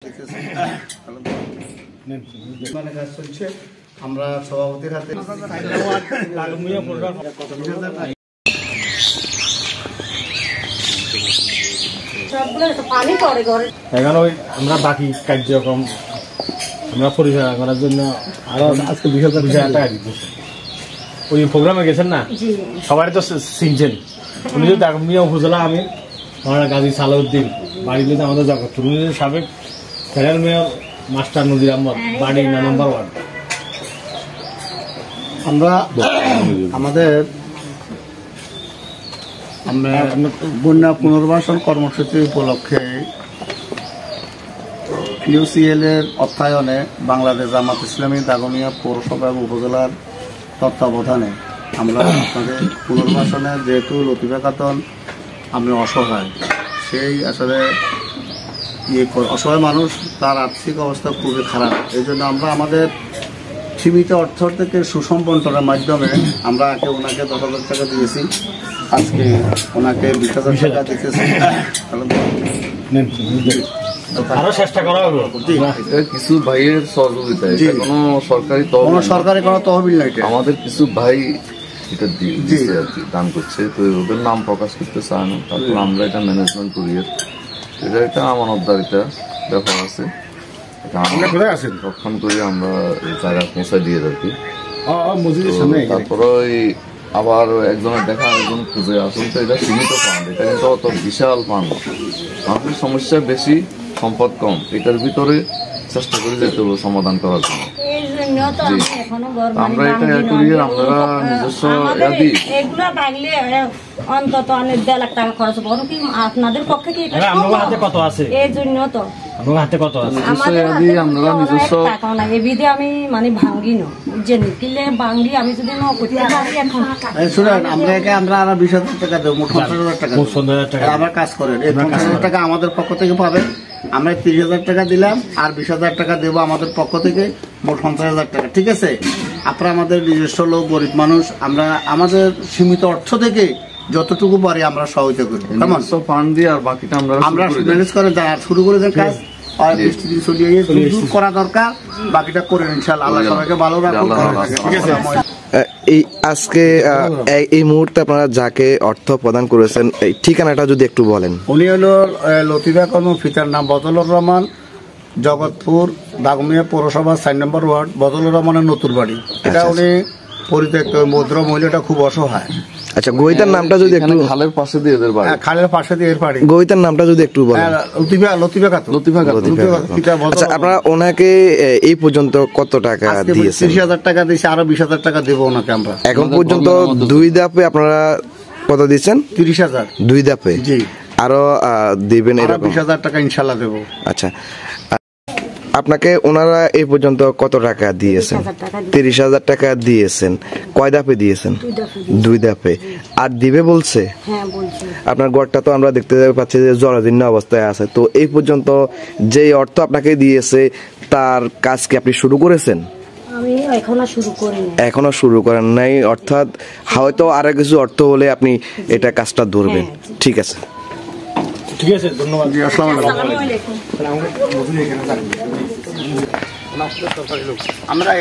কাজ চলছে। আমরা সভাপতির হাতে এখানে আমরা বাকি কার্যক্রম আমরা পরিচালনা করার জন্য আরো আজকে 20,000 টাকা দিতেছি। ওই প্রোগ্রামে গেছেন না, সবাই তো চিনছেন। উনি যদি মিয়া উপজেলা আমি আমার গাজী সালাউদ্দিন বাড়ি কিন্তু আমাদের জগৎপুর, উনি সাবেক ফেডারেল মেয়র মাস্টার নজির আহমদ, বাড়ি নম্বর 1। আমরা বন্যা পুনর্বাসন কর্মসূচি উপলক্ষে ইউসিএল এর অর্থায়নে বাংলাদেশ জামাত ইসলামী দাগনভূঞা পৌরসভা এবং উপজেলার তত্ত্বাবধানে আমরা আপনাদের পুনর্বাসনে, যেহেতু লতিফা খাতুন আপনি অসহায়, সেই আসলে অসহায় মানুষ, তার আর্থিক অবস্থা খুবই খারাপ। এই জন্য আমরা আমাদের সীমিত অর্থ থেকে সুষম বন্টনের মাধ্যমে আমরা ওনাকে 10,000 টাকা দিয়েছি। আজকে ওনাকে 20,000 টাকা দিতেছি। আরো চেষ্টা করা হবে কিছু ভাইয়ের সহযোগিতায়, কোনো সরকারি কোনো তহবিল নাই, আমাদের কিছু ভাই এটা দিয়েছে আর কি, দান করছে। তো ওদের নাম প্রকাশ করতে চায় না, তারপর আমরা এটা ম্যানেজমেন্ট করি। এটা একটা আমানতদারিতা ব্যাপার আছে, রক্ষণ করে আমরা জায়গা পৌঁছা দিয়ে থাকি। তারপরে আবার একজনের দেখা আরেকজন খুঁজে, আসলে তো এটা সীমিত ফান্ড, এটা কিন্তু অত বিশাল ফান্ড। মানুষের সমস্যা বেশি, সম্পদ কম, এটার ভিতরে চেষ্টা করে যেতে হবে সমাধান করার জন্য। আমরা এটা করি, আমরা নিজস্ব এগুলো ভাঙলে অন্তত অনেক 1.5 লাখ টাকা খরচ হবে। কি আপনাদের পক্ষে কি হাতে কত আছে? এই জন্য তো হাতে কত আছে? আমরা নিজস্ব টাকা না, এই বিধে আমি মানে ভাঙ্গি না, যে নিকিলে ভাঙ্গি আমি যদি না করতে পারি। এখন শুনেন, আমরা আর 20,000 টাকা দেবো, মোট 50,000 টাকা আবার কাজ করেন। এই 50,000 টাকা আমাদের পক্ষ থেকে পাবেন। আমরা 30,000 টাকা দিলাম, আর 20,000 টাকা দেবো আমাদের পক্ষ থেকে, মোট 50,000 টাকা। ঠিক আছে? আপনারা আমাদের নিজস্ব লোক, গরিব মানুষ, আমরা আমাদের সীমিত অর্থ থেকে যতটুকু পারি আমরা সহায়তা করি। ফান্ড দিয়ে আর বাকিটা আমরা ম্যানেজ করে শুরু করে দেন কাজ। করা দরকার, বাকিটা করে ইনশাআল্লাহ। আল্লাহ সবাইকে ভালো রাখুন। এই আজকে এই মুহূর্তে আপনারা যাকে অর্থ প্রদান করেছেন, এই ঠিকানাটা যদি একটু বলেন। উনি হলো লতিফা খাতুন, পিতার নাম বদলুর রহমান, জগৎপুর দাগনভূঞা পৌরসভা 4 নম্বর ওয়ার্ড, বদলুর রহমানের নতুন বাড়ি। এটা উনি পরিত্যক্ত ভদ্র মহিলাটা, খুব অসহায়। আচ্ছা, গইতার নামটা যদি একটু, খালের পাশে দিয়ে এদের বাড়ি, খালের পাশে দিয়ে এর বাড়ি, গইতার নামটা যদি একটু বলেন। লতিফা খাতুন। আচ্ছা, আপনারা ওনাকে এই পর্যন্ত কত টাকা দিয়েছেন? 30,000 টাকা দিয়েছি, আরো 20,000 টাকা দেবো ওনাকে আমরা। এখন পর্যন্ত 2 ধাপে আপনারা কত দিচ্ছেন? 30,000 2 ধাপে। জি, আরো দিবেন এরকম? 20,000 টাকা ইনশাল্লাহ দেবো। আচ্ছা, আপনাকে ওনারা এই পর্যন্ত কত টাকা দিয়েছেন? 30,000 টাকা দিয়েছেন। কয় ধাপে দিয়েছেন? 2 ধাপে। আর দিবে বলছে? আপনার ঘরটা তো আমরা দেখতে পাচ্ছি যে জরাজীর্ণ অবস্থায় আছে। তো এই পর্যন্ত যে অর্থ আপনাকে দিয়েছে, তার কাজ কি আপনি শুরু করেছেন? আমি এখনো শুরু করেন নাই, অর্থাৎ হয়তো আরো কিছু অর্থ হলে আপনি এটা কাজটা ধরবেন। ঠিক আছে, ঠিক আছে, ধন্যবাদ। আমরা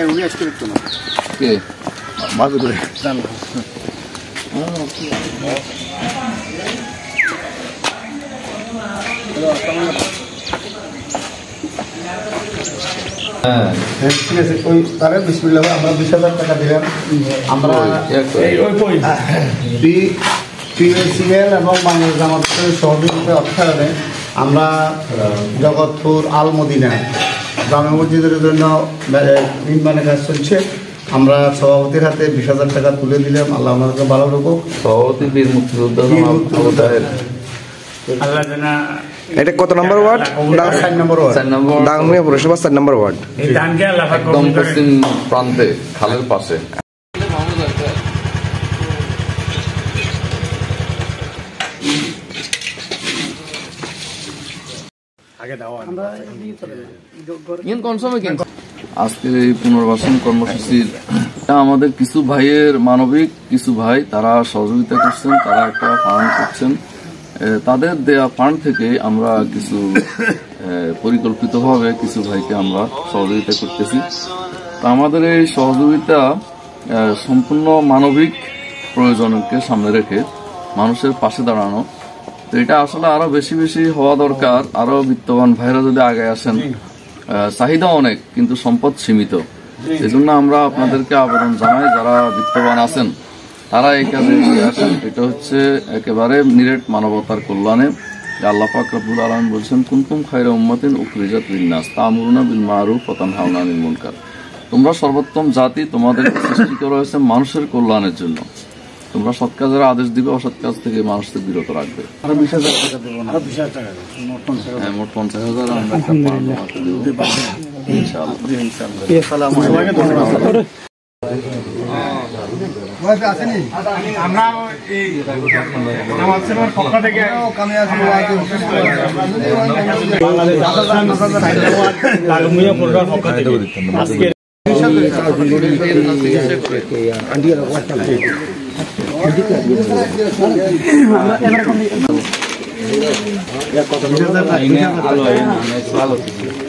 তারা 20,000 টাকা দিলাম। আমরা পিএসিএল এবং বাংলাদেশ জামাত ইসলামীর সহযোগিতায় অর্থায়নে আমরা জগৎপুর আল মদিনা জামে মসজিদের জন্য নির্মাণের কাজ চলছে। আমরা সভাপতির হাতে 20,000 টাকা তুলে দিলাম। আল্লাহ আমাদেরকে ভালো রাখুক। সভাপতি বীর মুক্তিযোদ্ধা এটা কত নম্বর ওয়ার্ড? 4 নম্বর ওয়ার্ড, দাগনভূঞা পৌরসভা 4 নম্বর ওয়ার্ড, একদম পশ্চিম প্রান্তে, খালের পাশে। আজকের এই পুনর্বাসন কর্মসূচির আমাদের কিছু ভাইয়ের মানবিক, কিছু ভাই তারা সহযোগিতা করছেন, তারা একটা ফান্ড করছেন। তাদের দেয়া ফান্ড থেকে আমরা কিছু পরিকল্পিতভাবে কিছু ভাইকে আমরা সহযোগিতা করতেছি। তা আমাদের এই সহযোগিতা সম্পূর্ণ মানবিক প্রয়োজনকে সামনে রেখে মানুষের পাশে দাঁড়ানো। তো এটা আসলে আরো বেশি বেশি হওয়া দরকার। আরো বিত্তবান ভাইরা যদি আগে আসেন, চাহিদা অনেক কিন্তু সম্পদ সীমিত। এজন্য আমরা আপনাদেরকে আবেদন জানাই, যারা বিত্তবান আছেন তারা এই কাজে এগিয়ে আসেন। এটা হচ্ছে একেবারে নিরেট মানবতার কল্যাণে। আল্লাহ পাক রব্বুল আলামিন বলছেন, কুনতুম খায়রা উম্মাতিন উখরিজাত লিন-নাস তা'মুরুনা বিল মা'রুফ ওয়া তানহাউনা আনিল মুনকার। তোমরা সর্বোত্তম জাতি, তোমাদের সৃষ্টি করা হয়েছে মানুষের কল্যাণের জন্য। তোমরা সৎ কাজের আদেশ দিবে, অসৎ কাজ থেকে মানুষকে বিরত রাখবে। আরো 20,000 টাকা দেবো না? হ্যাঁ, মোট 50,000 আমরা একটা পান জমাতে দেব ইনশাআল্লাহ। আমরা এই নামাজ সেবার পক্ষ থেকে লালমিয়া পরিবার পক্ষ থেকে আজকে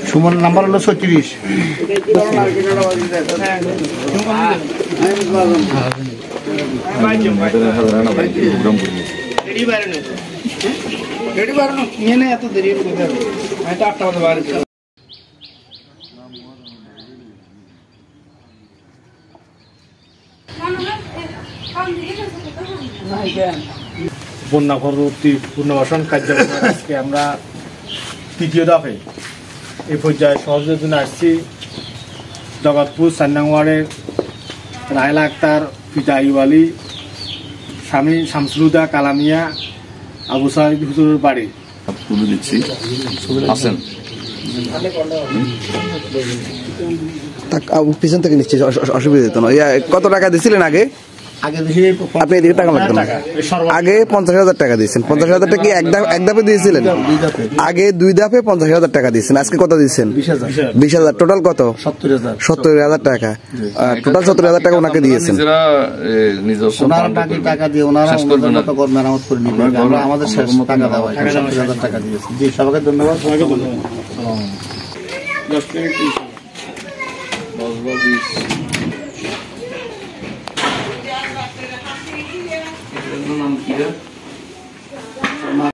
সুমন নাম্বার হলো 36। বন্যা পরবর্তী পুনর্বাসন কার্যক্রম আজকে আমরা তৃতীয় দফে এই পর্যায়ে সহযোগিতার জন্য আসছি। জগৎপুর 4 নং ওয়ার্ডের রাহেলা আক্তার, পিতা আইয়ুব আলী, স্বামী শামসুলুদা কালামিয়া, আবু সাইদ হুজুরের বাড়ি তুলে দিচ্ছি, আসেন। পিছন থেকে নিশ্চয়ই অসুবিধা হতো না। কত টাকা দিছিলেন আগে? আপনি এদিকে টাকা লাগতো না। আগে 50,000 টাকা দিয়েছেন। 50,000 টাকা কি এক ধাপে দিয়েছিলেন? আগে 2 ধাপে 50,000 টাকা দিয়েছেন। আজকে কত দিচ্ছেন? 20,000। টোটাল কত? 70,000 টাকা। টোটাল 70,000 টাকা ওনাকে দিয়েছেন। নিজস্ব টাকা দিয়ে ওনারা মেরামত করে নিবে। আমরা আমাদের শেষ টাকা দেওয়া 70,000 টাকা দিয়েছি। জি, সবাইকে ধন্যবাদ। 10 মিনিট 10 বা 20 নাম কি